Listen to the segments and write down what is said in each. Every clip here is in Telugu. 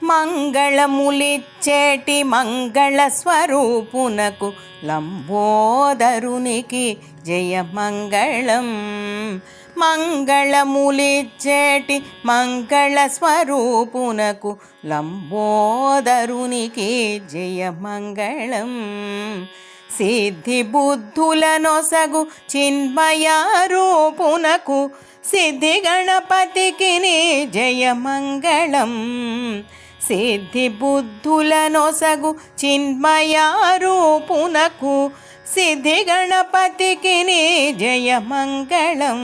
మంగళములిచ్చేటి మంగళ స్వరూపునకు లంబోదరునికి జయమంగళం. మంగళములిచ్చేటి మంగళ స్వరూపునకు లంబోదరునికి జయమంగళం. సిద్ధి బుద్ధులనొసగు చిన్మయ రూపునకు సిద్ధి గణపతికి జయమంగళం. సిద్ధి బుద్ధులనొసగు చిన్మయ రూపునకు సిద్ధి గణపతికి జయమంగళం.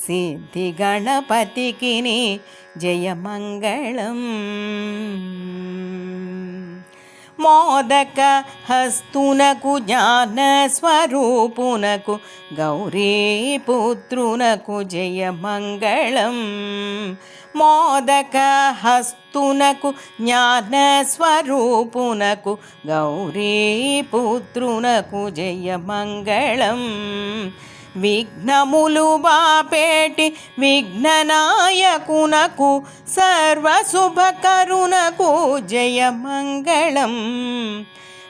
సిద్ధి గణపతికి జయమంగళం. మోదక హస్తునకు జ్ఞాన స్వరూపునకు గౌరీపుత్రునకు జయమంగళం. మోదక హస్తునకు జ్ఞాన స్వరూపునకు గౌరీపుత్రునకు జయమంగళం. విఘ్నములు బాపేటి విఘ్ననాయకునకు సర్వశుభకరునకు జయమంగళం.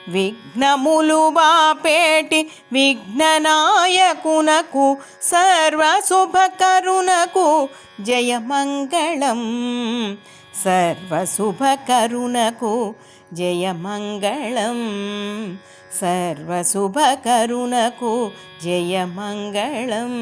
విఘ్నములు బాపేటి విఘ్ననాయకునకు సర్వశుభకరునకు జయమంగళం. సర్వశుభకరునకు జయమంగళం. సర్వశుభకరునకు జయమంగళం.